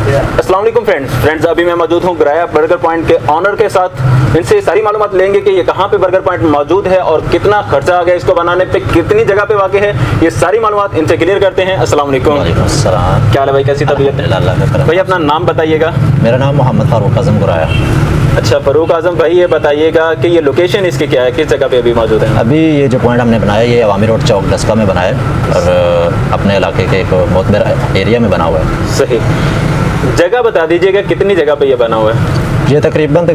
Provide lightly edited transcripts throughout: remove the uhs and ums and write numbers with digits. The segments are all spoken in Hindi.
अस्सलाम वालेकुम फ्रेंड्स, अभी मैं मौजूद हूँ ग्राया बर्गर पॉइंट के ऑनर के साथ। इनसे सारी मालूमात लेंगे कि ये कहाँ पे बर्गर पॉइंट मौजूद है और कितना खर्चा आ गया इसको बनाने पे, कितनी जगह पे वाक़ है, ये सारी मालूमात इनसे क्लियर करते हैं। अस्सलाम वालेकुम। क्या हाल है भाई, कैसी तबीयत है भाई? अपना नाम बताइएगा। मेरा नाम मोहम्मद फारूक आजम गुराया। अच्छा फारूक आजम भाई, ये बताइएगा कि ये लोकेशन इसकी क्या है, किस जगह पे अभी मौजूद है? अभी ये जो पॉइंट हमने बनाया ये अवामी रोड चौक डस्का में बनाया है और अपने इलाके के एक बहुत बड़ा एरिया में बना हुआ है। सही, जगह बता दीजिएगा कितनी जगह पे ये बना हुआ है? ये तकरीबन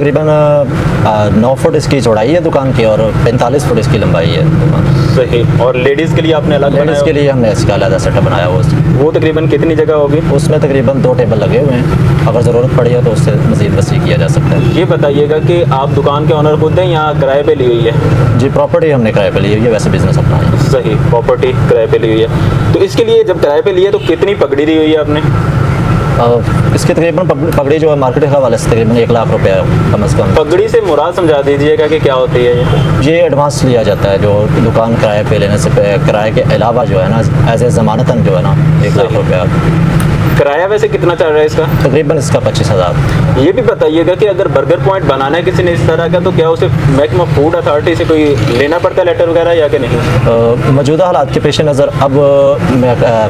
9 फुट इसकी चौड़ाई है दुकान की और 45 फुट इसकी लंबाई है दुकान। सही, और लेडीज़ के लिए आपने अलग बनाया? लेडीज़ के लिए हमने इसका अलग सेटअप बनाया हुआ। वो तकरीबन कितनी जगह होगी? उसमें तकरीबन 2 टेबल लगे हुए हैं, अगर ज़रूरत पड़ी है तो उससे मज़ीद वसी किया जा सकता है। ये बताइएगा कि आप दुकान के ऑनर खुद हैं या किराए पे ली हुई है? जी, प्रॉपर्टी हमने किराए पे ली हुई है, वैसे बिज़नेस अपना है। सही, प्रॉपर्टी किराए पे ली हुई है। तो इसके लिए जब किराए पे लिए तो कितनी पगड़ी दी हुई है आपने? इसके तकरीबन पगड़ी जो है मार्केट के हवाले से तकरीबन 1 लाख रुपया कम से कम। पगड़ी से मुराद समझा दीजिएगा कि क्या होती है ये एडवांस लिया जाता है जो दुकान किराए पे लेने से किराए के अलावा जो है ना एज ए ज़मानतन जो है ना 1 लाख रुपया। किराया वैसे कितना चल रहा है इसका? तकरीबन इसका 25,000। ये भी बताइएगा कि अगर बर्गर पॉइंट बनाना है किसी ने इस तरह का तो क्या उसे महकमा फूड अथॉरिटी से कोई लेना पड़ता है लेटर वगैरह या कि नहीं? मौजूदा हालात के पेश नज़र अब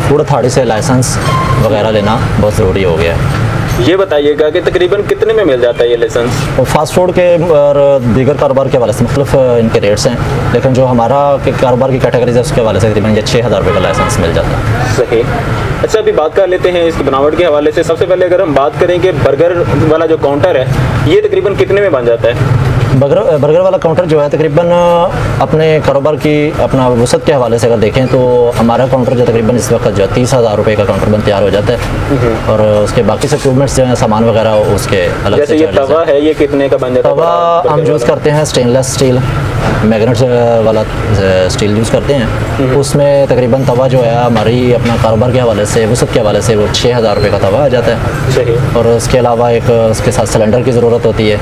फूड अथॉरिटी से लाइसेंस वगैरह लेना बहुत ज़रूरी हो गया है। ये बताइएगा कि तकरीबन कितने में मिल जाता है ये लाइसेंस? फास्ट फूड के और दीगर कारोबार के हवाले से मुख्तलिफ इनके रेट्स हैं, लेकिन जो हमारा कारोबार की कैटेगरीज है उसके हवाले से तकरीबन ये 6,000 रुपये का लाइसेंस मिल जाता है। सही। अच्छा, अभी बात कर लेते हैं इसकी बनावट के हवाले से। सबसे पहले अगर हम बात करें कि बर्गर वाला जो काउंटर है ये तकरीबन कितने में बन जाता है? बर्गर वाला काउंटर जो है तकरीबन अपने कारोबार की अपना वसत के हवाले से अगर देखें तो हमारा काउंटर जो तकरीबन इस वक्त जो है 30,000 रुपये का काउंटर बन तैयार हो जाता है और उसके बाकी से इक्विपमेंट्स जो है सामान वगैरह उसके अलग जैसे से। ये तवा है ये कितने का बन जाता है? तवा हम यूज़ करते हैं स्टेनलेस स्टील मैग्नेट वाला स्टील यूज़ करते हैं। उसमें तकरीबन तवा जो है हमारी अपना कारोबार के हवाले से वसत के हवाले से वो 6,000 रुपये का तवा आ जाता है। सही। और उसके अलावा एक उसके साथ सिलेंडर की ज़रूरत होती है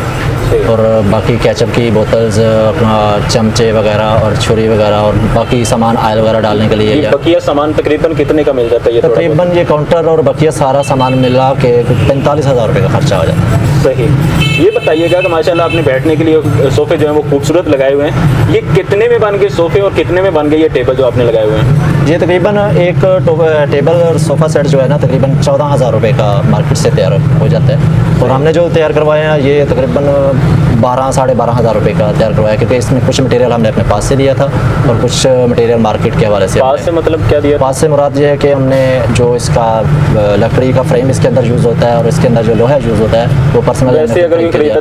और बाकी केचप की बोतल्स, अपना चमचे वगैरह और छुरी वगैरह और बाकी सामान ऑयल वगैरह डालने के लिए। बकिया सामान तकरीबन कितने का मिल जाता है? ये तकरीबन ये काउंटर और बकिया सारा सामान मिला के 45,000 रुपये का खर्चा हो जाता है। सही। ये बताइएगा कि माशाल्लाह आपने बैठने के लिए सोफ़े जो हैं वो खूबसूरत लगाए हुए हैं, ये कितने में बन गए सोफ़े और कितने में बन गए ये टेबल जो आपने लगाए हुए हैं? ये तकरीबन एक टेबल और सोफ़ा सेट जो है ना तकरीबन 14,000 रुपये का मार्केट से तैयार हो जाता है और हमने जो तैयार करवाए हैं ये तकरीबन 12-12,500 रुपये का तैयार करवाया, क्योंकि इसमें कुछ मटेरियल हमने अपने पास से लिया था और कुछ मटेरियल मार्केट के हवाले से। पास से मतलब क्या दिया? पास से मुराद ये है कि हमने जो इसका लकड़ी का फ्रेम इसके अंदर यूज़ होता है और इसके अंदर जो लोहा यूज़ होता है वो पर्सनल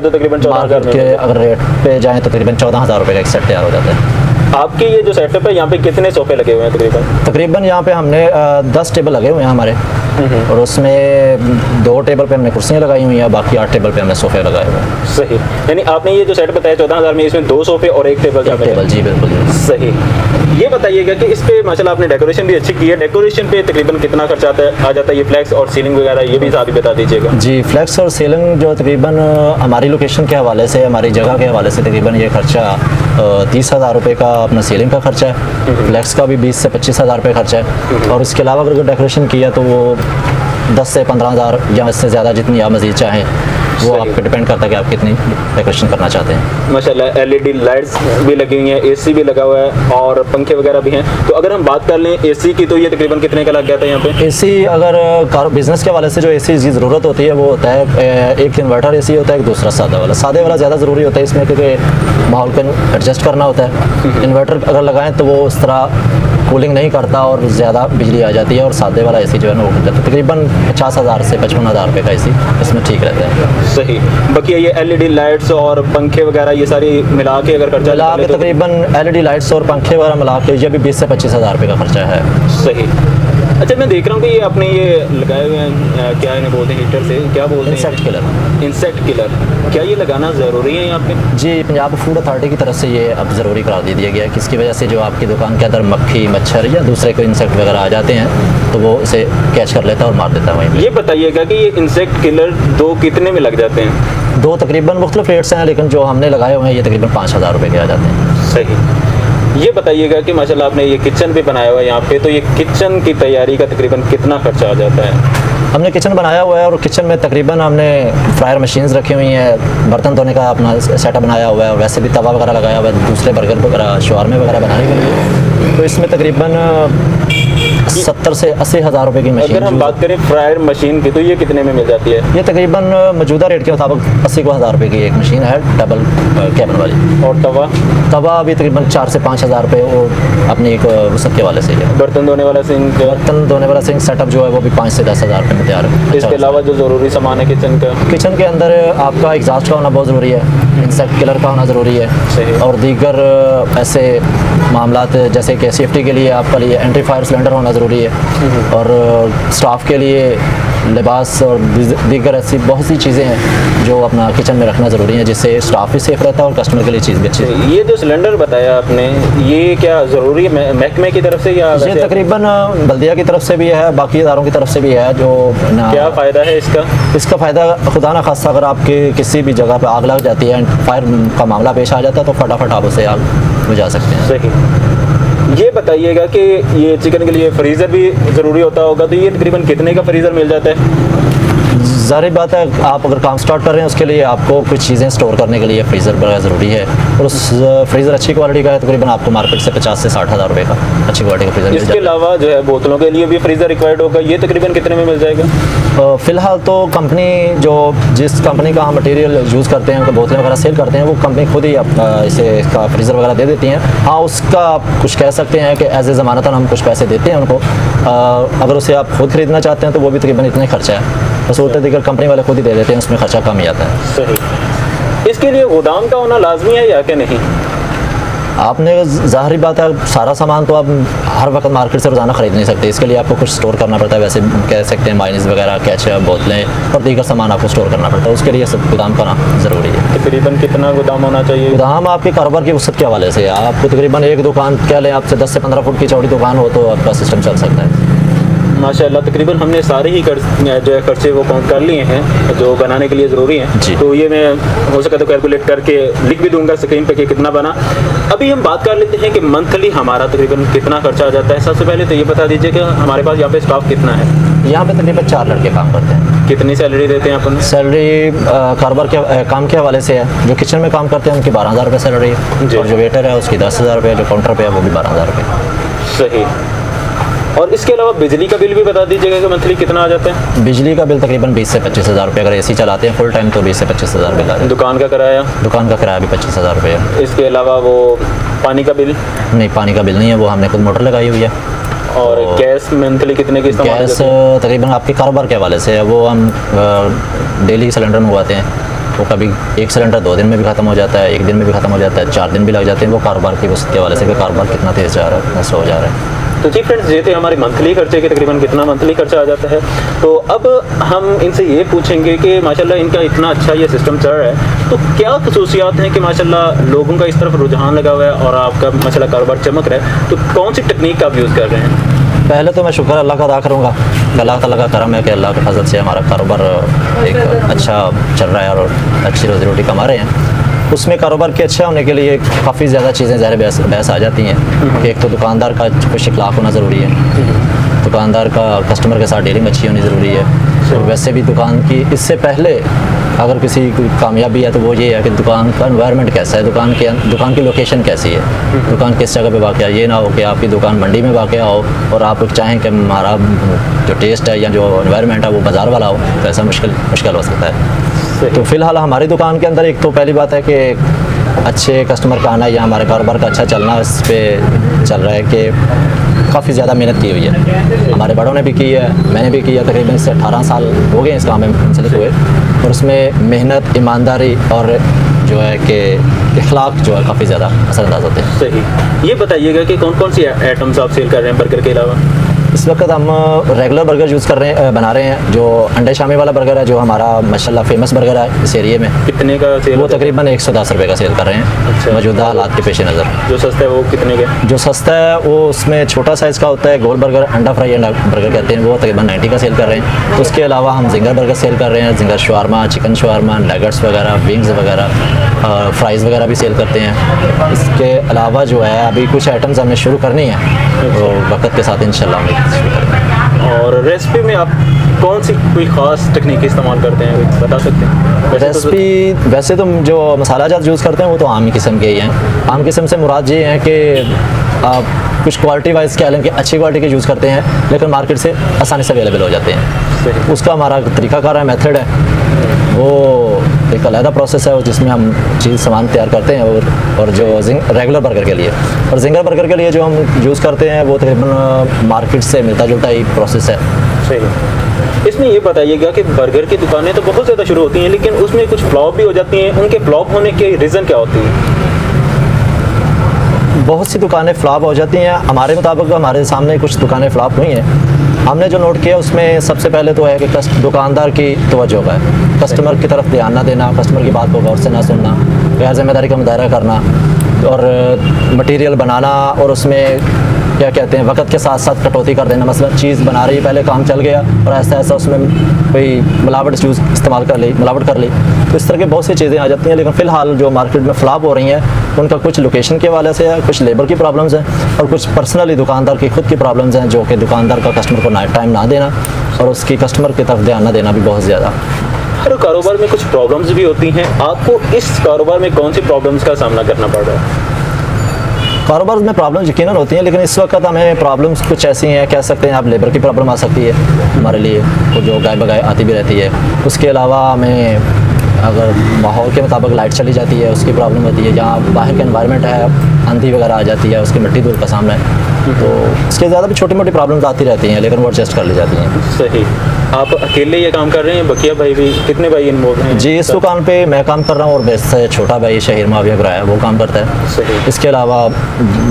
तो तकरीबन 14,000 के अगर रेट पे जाएँ तो तकरीबन 14,000 रुपये का एक सेट तैयार हो जाता है। आपके ये जो सेटअप है यहाँ पे कितने सोफे लगे हुए हैं? तकरीबन यहाँ पे हमने 10 टेबल लगे हुए हैं हमारे और उसमें 2 टेबल पे हमने कुर्सियाँ लगाई हुई हैं, बाकी 8 टेबल पे हमने सोफे लगाए हुए हैं। सही, यानी आपने ये जो सेट बताया 14,000 में इसमें 2 सोफे और 1 टेबल? जी बिल्कुल। सही। ये बताइएगा कि इस पे माशाल्लाह आपने डेकोरेशन भी अच्छी की है, डेकोरेशन पे तकरीबन कितना खर्चा आ जाता है? ये फ्लैक्स और सीलिंग वगैरह ये भी साथ ही बता दीजिएगा। जी, फ्लैक्स और सीलिंग जो तकरीबन हमारी लोकेशन के हवाले से हमारी जगह के हवाले से तकरीबन ये खर्चा 30,000 रुपये का अपना सीलिंग का खर्चा है, फ्लैक्स का भी 20 से 25,000 रुपये खर्चा है और इसके अलावा अगर डेकोरेशन किया तो वो 10 से 15,000 या इससे ज़्यादा जितनी आप मज़ीद चाहें वो आप पे डिपेंड करता है कि आप कितनी डेकोरेशन करना चाहते हैं। माशाल्लाह LED लाइट्स भी लगी हुई हैं, AC भी लगा हुआ है और पंखे वगैरह भी हैं। तो अगर हम बात कर लें AC की तो ये तकरीबन कितने का लग गया था यहाँ पे? AC अगर बिज़नेस के हवाले से जो AC की ज़रूरत होती है वो होता है एक इन्वर्टर AC होता है, एक दूसरा सादा वाला। सादे वाला ज़्यादा ज़रूरी होता है इसमें क्योंकि माहौल को एडजस्ट करना होता है। इन्वर्टर अगर लगाएँ तो वो उस तरह कूलिंग नहीं करता और ज़्यादा बिजली आ जाती है और सादे वाला AC जो है ना वो जाता है। तकरीबन 50,000 से 55,000 रुपये का AC इसमें ठीक रहता है। सही। बाकी ये LED लाइट्स और पंखे वगैरह ये सारी मिला के अगर खर्चा मिला के तो तकरीबन LED लाइट्स और पंखे वगैरह मिला के ये भी 20 से 25,000 रुपये का खर्चा है। सही। अच्छा, मैं देख रहा हूँ कि ये आपने ये लगाए हुए हैं, क्या इन्हें बोलते हैं, हीटर से क्या बोलते हैं? Insect killer. इंसेक्ट किलर क्या ये लगाना ज़रूरी है यहाँ पे? जी, पंजाब फूड अथॉरिटी की तरफ से ये अब ज़रूरी करार दे दिया गया है, किसकी वजह से जो आपकी दुकान के अंदर मक्खी मच्छर या दूसरे कोई इंसेक्ट वगैरह आ जाते हैं तो वो इसे कैच कर लेता है और मार देता है वहीं। ये बताइएगा कि ये इंसेक्ट किलर 2 कितने में लग जाते हैं? 2 तकरीबन मुख्तलिफ रेट्स हैं, लेकिन जो हमने लगाए हुए हैं ये तकरीबन 5,000 रुपये के आ जाते हैं। सही। ये बताइएगा कि माशाल्लाह आपने ये किचन भी बनाया हुआ है यहाँ पे, तो ये किचन की तैयारी का तकरीबन कितना खर्चा आ जाता है? हमने किचन बनाया हुआ है और किचन में तकरीबन हमने फ्रायर मशीन्स रखी हुई हैं, बर्तन धोने का अपना सेटअप बनाया हुआ है और वैसे भी तवा वगैरह लगाया हुआ है दूसरे बर्गर वगैरह शवारमे वगैरह बनाने के लिए। तो इसमें तकरीबन 70 से 80 हज़ार रुपये की मशीन। अगर हम बात करें फ्रायर मशीन की तो ये कितने में मिल जाती है? ये तकरीबन मौजूदा रेट के मुताबिक 80 हज़ार रुपये की एक मशीन है, डबल कैबिन वाली। और तवा अभी तकरीबन 4 से 5 हज़ार रुपये वो अपनी एक वसत के वाले से है। बर्तन धोने वाला सिंक सेटअप जो है वो भी 5 से 10 हज़ार रुपये में तैयार है। इसके अलावा जो ज़रूरी सामान है किचन के अंदर आपका एग्जॉस्ट का होना बहुत ज़रूरी है, इंसेक्ट किलर का होना ज़रूरी है और दीगर ऐसे मामलात जैसे कि सेफ्टी के लिए आपका लिए एंटी फायर सिलेंडर होना ज़रूरी है और स्टाफ के लिए लिबास और दीगर ऐसी बहुत सी चीज़ें हैं जो अपना किचन में रखना ज़रूरी है, जिससे स्टाफ भी सेफ रहता है और कस्टमर के लिए चीज़ भी अच्छी है। ये जो सिलेंडर बताया आपने, ये क्या ज़रूरी है महकमे की तरफ से या ये तकरीबन बल्दिया की तरफ से भी है, बाकी इदारों की तरफ से भी है। जो क्या फ़ायदा है इसका फ़ायदा खुदा न खास्ता अगर आपके किसी भी जगह पर आग लग जाती है, फायर का मामला पेश आ जाता है तो फटाफट आप उसे आग बुझा सकते हैं। सही। ये बताइएगा कि ये चिकन के लिए फ्रीज़र भी ज़रूरी होता होगा, तो ये तकरीबन कितने का फ्रीज़र मिल जाता है? ज़ाहिर बात है आप अगर काम स्टार्ट कर रहे हैं उसके लिए आपको कुछ चीज़ें स्टोर करने के लिए फ्रीज़र बड़ा ज़रूरी है और उस फ्रीज़र अच्छी क्वालिटी का है तकरीबन आपको मार्केट से 50 से 60 हज़ार रुपये का अच्छी क्वालिटी का फ्रीज़र। इसके अलावा जो है बोतलों के लिए भी फ्रीज़र रिक्वायर्ड होगा, ये तकरीबन कितने में मिल जाएगा? फ़िलहाल तो कंपनी जिस कंपनी का हम मटेरियल यूज़ करते हैं, बोतलें वगैरह सेल करते हैं, वो कंपनी खुद ही इसे इसका फ्रीज़र वगैरह दे देती हैं। हाँ, उसका आप कुछ कह सकते हैं कि एज ए ज़मानतन हम कुछ पैसे देते हैं उनको। अगर उसे आप खुद ख़रीदना चाहते हैं तो वो भी तकरीबन इतना ही खर्चा है, बस होते दिगर कंपनी वाले खुद ही दे देते हैं, उसमें खर्चा कम ही आता है। सही। इसके लिए गोदाम का होना लाजमी है या कि नहीं? आपने ज़ाहिर बात है सारा सामान तो आप हर वक्त मार्केट से रोज़ाना ख़रीद नहीं सकते, इसके लिए आपको कुछ स्टोर करना पड़ता है। वैसे कह सकते हैं माइनीज़ वगैरह, केचप, बोतलें और दीगर सामान आपको स्टोर करना पड़ता है, उसके लिए सब गोदाम का ज़रूरी है। तकरीबन कितना गोदाम होना चाहिए? गोदाम आपके कारोबार की वसत के हवाले से आपको तकरीबन एक दुकान कह लें, आपसे 10 से 15 फुट की चौड़ी दुकान हो तो आपका सिस्टम चल सकता है। माशाल्लाह तकरीबन हमने सारे ही जो है खर्चे वो काउंट कर लिए हैं जो बनाने के लिए ज़रूरी हैं। तो ये मैं हो सका तो कैलकुलेट करके लिख भी दूंगा स्क्रीन पे कि कितना बना। अभी हम बात कर लेते हैं कि मंथली हमारा तकरीबन कितना खर्चा आ जाता है। सबसे पहले तो ये बता दीजिए कि हमारे पास यहाँ पे स्टाफ कितना है? यहाँ पे तकरीबन 4 लड़के काम करते हैं। कितनी सैलरी देते हैं अपन? सैलरी कारोबार के काम के हवाले से है, जो किचन में काम करते हैं उनकी 12,000 रुपये सैलरी है और जो वेटर है उसकी 10,000 रुपये, जो काउंटर पे है वो भी 12,000 रुपये। सही। और इसके अलावा बिजली का बिल भी बता दीजिएगा कि मंथली कितना आ जाता है? बिजली का बिल तकरीबन 20 से 25 हज़ार रुपये, अगर एसी चलाते हैं फुल टाइम तो 20 से 25 हज़ार बिल आता है। दुकान का किराया? दुकान का किराया भी 25 हज़ार रुपये है। इसके अलावा वो पानी का बिल? नहीं, पानी का बिल नहीं है, वो हमने खुद मोटर लगाई हुई है। और गैस मंथली कितने की इस्तेमाल? गैस तकरीबन आपके कारोबार के हवाले से है, वो हम डेली सिलेंडर मंगवाते हैं, वो कभी एक सिलेंडर 2 दिन में भी ख़त्म हो जाता है, 1 दिन में भी ख़त्म हो जाता है, 4 दिन भी लग जाते हैं। वो कारोबार की वसत के हवाले से, कारोबार कितना तेज़ जा रहा है, कितना स्लो जा रहा है। तो जी फ्रेंड्स, ये थे हमारे मंथली खर्चे के तकरीबन कितना मंथली खर्चा आ जाता है। तो अब हम इनसे ये पूछेंगे कि माशाल्लाह इनका इतना अच्छा ये सिस्टम चल रहा है, तो क्या खसूसियात हैं कि माशाल्लाह लोगों का इस तरफ रुझान लगा हुआ है और आपका माशाल्लाह कारोबार चमक रहा है, तो कौन सी टेक्निक आप यूज़ कर रहे हैं? पहले तो मैं शुक्र अल्लाह का अदा करूँगा, अल्लाह ताला का करम है कि अल्लाह के फजल से हमारा कारोबार एक अच्छा चल रहा है और अच्छी रोज़ी रोटी कमा रहे हैं। उसमें कारोबार के अच्छा होने के लिए काफ़ी ज़्यादा चीज़ें ज़ाहिर बहस आ जाती हैं कि एक तो दुकानदार का कुछ इखलाक होना ज़रूरी है, दुकानदार का कस्टमर के साथ डीलिंग अच्छी होनी ज़रूरी है। और वैसे भी दुकान की इससे पहले अगर किसी की कामयाबी है तो वो ये है कि दुकान का एनवायरनमेंट कैसा है, दुकान की लोकेशन कैसी है, दुकान किस जगह पे वाक़ है। ये ना हो कि आपकी दुकान मंडी में वाक़ हो और आप चाहें कि हमारा जो टेस्ट है या जो एनवायरनमेंट है वो बाज़ार वाला हो, तो ऐसा मुश्किल हो सकता है। तो फ़िलहाल हमारी दुकान के अंदर एक तो पहली बात है कि अच्छे कस्टमर का आना या हमारे कारोबार का अच्छा चलना, इस पर चल रहा है कि काफ़ी ज़्यादा मेहनत की हुई है। हमारे बड़ों ने भी की है, मैंने भी किया, तकरीबन इससे 18 साल हो गए इस काम में मुंसलिक हुए, और उसमें मेहनत, ईमानदारी और जो है कि इखलाक जो है काफ़ी ज़्यादा असरअंदाज होते हैं। सही। ये बताइएगा कि कौन कौन सी आइटम्स आप सेल कर रहे हैं बर्गर के अलावा? इस वक्त हम रेगुलर बर्गर यूज़ कर रहे हैं, बना रहे हैं, जो अंडे शामी वाला बर्गर है, जो हमारा माशाल्लाह फेमस बर्गर है इस एरिए में। कितने का सेल? वो तकरीबन 110 रुपये का सेल कर रहे हैं। अच्छा। मौजूदा हालात के पेश नज़र। जो सस्ता है वो कितने का? जो सस्ता है वो उसमें छोटा साइज़ का होता है, गोल बर्गर, अंडा फ्राई अंडा बर्गर कहते हैं, वो तकरीबन 90 का सेल कर रहे हैं। तो उसके अलावा हम जिंगर बर्गर सेल कर रहे हैं, ginger shawarma, chicken shawarma, nuggets वगैरह, विंग्स वगैरह, फ्राइज़ वगैरह भी सेल करते हैं। इसके अलावा जो है अभी कुछ आइटम्स हमने शुरू करनी है, तो वक्त के साथ इंशाल्लाह हम शुरू करेंगे। और रेसिपी में आप कौन सी कोई ख़ास तकनीक इस्तेमाल करते हैं, बता सकते हैं? रेसिपी वैसे तो जो मसाला जात यूज़ करते हैं वो तो आम किस्म के ही हैं। आम किस्म से मुराद ये है कि आप कुछ क्वालिटी वाइज कह लें कि अच्छी क्वालिटी के यूज़ करते हैं, लेकिन मार्केट से आसानी से अवेलेबल हो जाते हैं। उसका हमारा तरीक़ाकार है, मेथड है, वो एक अलग प्रोसेस है जिसमें हम चीज़ सामान तैयार करते हैं। और जो रेगुलर बर्गर के लिए और जिंगर बर्गर के लिए जो हम यूज़ करते हैं वो तकरीबन मार्केट से मिलता जुलता ही प्रोसेस है। सही। इसमें ये बताइएगा कि बर्गर की दुकानें तो बहुत ज़्यादा शुरू होती हैं, लेकिन उसमें कुछ फ्लॉप भी हो जाती हैं। उनके फ्लॉप होने के रीज़न क्या होती हैं? बहुत सी दुकानें फ्लॉप हो जाती हैं। हमारे मुताबिक हमारे सामने कुछ दुकानें फ्लॉप हुई हैं। हमने जो नोट किया उसमें सबसे पहले तो है कि दुकानदार की तवज्जो है, कस्टमर की तरफ ध्यान ना देना, कस्टमर की बात को गौर से ना सुनना, गैर जिम्मेदारी का मुजाहरा करना और मटेरियल बनाना और उसमें क्या कहते हैं वक्त के साथ साथ कटौती कर देना। मतलब चीज़ बना रही, पहले काम चल गया और ऐसा ऐसा उसमें कोई मिलावट चीज़ इस्तेमाल कर ली, मिलावट कर ली, तो इस तरह की बहुत सी चीज़ें आ जाती हैं। लेकिन फ़िलहाल जो मार्केट में फ्लॉप हो रही हैं उनका कुछ लोकेशन के हवाले से है, कुछ लेबर की प्रॉब्लम्स हैं और कुछ पर्सनली दुकानदार की खुद की प्रॉब्लम्स हैं, जो कि दुकानदार का कस्टमर को टाइम ना देना और उसकी कस्टमर की तरफ ध्यान ना देना भी बहुत ज़्यादा। हर कारोबार में कुछ प्रॉब्लम्स भी होती हैं। आपको इस कारोबार में कौन सी प्रॉब्लम्स का सामना करना पड़ रहा है? कारोबार में प्रॉब्लम्स यकीनन होती हैं, लेकिन इस वक्त हमें प्रॉब्लम्स कुछ ऐसी हैं, कह सकते हैं आप लेबर की प्रॉब्लम आ सकती है हमारे लिए, तो जो गाय बगाए आती भी रहती है। उसके अलावा हमें अगर माहौल के मुताबिक लाइट चली जाती है उसकी प्रॉब्लम होती है। जहाँ बाहर का एनवायरनमेंट है, आंधी वगैरह आ जाती है, उसकी मिट्टी धूल का सामना है, तो इसके ज़्यादा भी छोटी मोटी प्रॉब्लम्स आती रहती हैं, लेकिन वो एडजस्ट कर ली जाती हैं। सही। आप अकेले ये काम कर रहे हैं, बकिया भाई भी, कितने भाई इन्वॉल्व हैं? जी, इस दुकान पे मैं काम कर रहा हूँ और वैसे छोटा भाई शवारमा है वो काम करता है। सही। इसके अलावा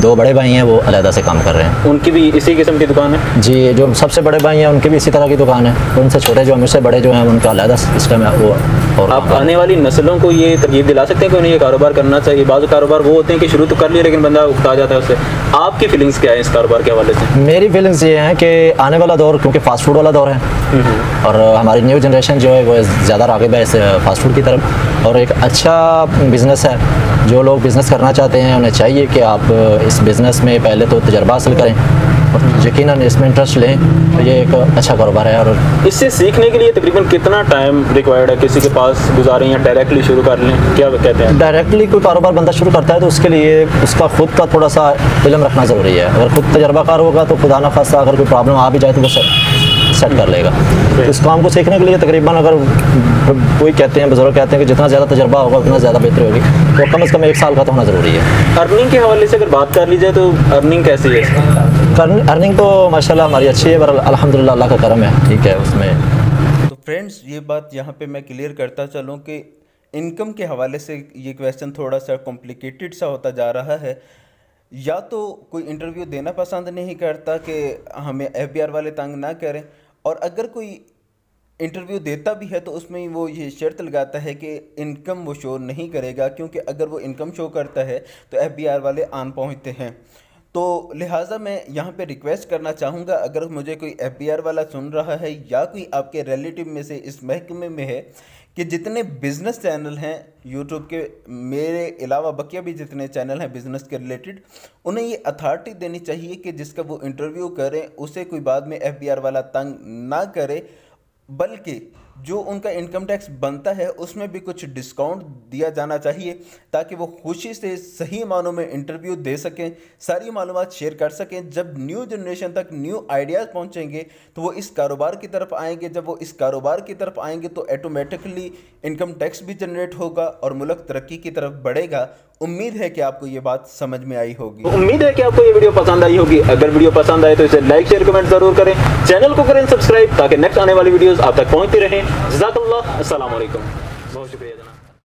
2 बड़े भाई हैं, वो अलहदा से काम कर रहे हैं। उनकी भी इसी किस्म की दुकान है? जी, जो सबसे बड़े भाई हैं उनकी भी इसी तरह की दुकान है। उनसे छोटे जो मुझसे बड़े जो हैं उनका अलहदा सिस्टम है वो। और आप आने वाली नस्लों को ये तरकीब दिला सकते हैं कि उन्हें ये कारोबार करना चाहिए? बाज़ कारोबार वो होते हैं कि शुरू तो कर लिए लेकिन बंदा उकता जाता है उससे। आपकी फीलिंग्स क्या है इस कारोबार के हवाले से? मेरी फीलिंग्स ये हैं कि आने वाला दौर क्योंकि फ़ास्ट फूड वाला दौर है और हमारी न्यू जनरेशन जो है वो ज़्यादा राग़िब है इस फ़ास्ट फूड की तरफ, और एक अच्छा बिज़नेस है। जो लोग बिज़नेस करना चाहते हैं उन्हें चाहिए कि आप इस बिज़नेस में पहले तो तजर्बा हासिल करें और यकीनन इसमें इंटरेस्ट लें, तो ये एक अच्छा कारोबार है। और इससे सीखने के लिए तकरीबन कितना टाइम रिक्वायर्ड है? किसी के पास गुजारें या डायरेक्टली शुरू कर लें, क्या कहते हैं? डायरेक्टली कोई कारोबार बंदा शुरू करता है तो उसके लिए उसका खुद का थोड़ा सा इल्म रखना ज़रूरी है। अगर खुद तजर्बाकार होगा तो खुदा न खास्ता अगर कोई प्रॉब्लम आ भी जाए तो वो सेट कर लेगा। तो इस काम को सीखने के लिए तकरीबन अगर कोई कहते हैं, बुजुर्ग कहते हैं कि जितना ज़्यादा तजर्बा होगा उतना ज़्यादा बेहतर होगी, तो कम से कम 1 साल का तो होना ज़रूरी है। अर्निंग के हवाले से अगर बात कर ली जाए तो अर्निंग कैसी है? अर्निंग तो माशाल्लाह हमारी अच्छी है, पर अल्हम्दुलिल्लाह अल्लाह का करम है, ठीक है उसमें। तो फ्रेंड्स, ये बात यहाँ पे मैं क्लियर करता चलूँ कि इनकम के हवाले से ये क्वेश्चन थोड़ा सा कॉम्प्लिकेटेड सा होता जा रहा है। या तो कोई इंटरव्यू देना पसंद नहीं करता कि हमें FBR वाले तंग ना करें, और अगर कोई इंटरव्यू देता भी है तो उसमें वो ये शर्त लगाता है कि इनकम वो शो नहीं करेगा, क्योंकि अगर वो इनकम शो करता है तो FBR वाले आन पहुँचते हैं। तो लिहाजा मैं यहाँ पे रिक्वेस्ट करना चाहूँगा, अगर मुझे कोई FBR वाला सुन रहा है या कोई आपके रिलेटिव में से इस महकमे में है कि जितने बिज़नेस चैनल हैं यूट्यूब के, मेरे अलावा बकिया भी जितने चैनल हैं बिज़नेस के रिलेटेड, उन्हें ये अथॉरिटी देनी चाहिए कि जिसका वो इंटरव्यू करें उसे कोई बाद में FBR वाला तंग ना करे, बल्कि जो उनका इनकम टैक्स बनता है उसमें भी कुछ डिस्काउंट दिया जाना चाहिए, ताकि वो खुशी से सही मानों में इंटरव्यू दे सकें, सारी मालूमात शेयर कर सकें। जब न्यू जनरेशन तक न्यू आइडियाज़ पहुंचेंगे तो वो इस कारोबार की तरफ आएंगे। जब वो इस कारोबार की तरफ आएंगे तो ऑटोमेटिकली इनकम टैक्स भी जनरेट होगा और मुल्क तरक्की की तरफ बढ़ेगा। उम्मीद है कि आपको ये बात समझ में आई होगी। उम्मीद है कि आपको ये वीडियो पसंद आई होगी। अगर वीडियो पसंद आए तो इसे लाइक शेयर कमेंट जरूर करें, चैनल को करें सब्सक्राइब ताकि नेक्स्ट आने वाली वीडियोस आप तक पहुंचती रहें। जज़ाकल्लाह, अस्सलाम वालेकुम, बहुत शुक्रिया।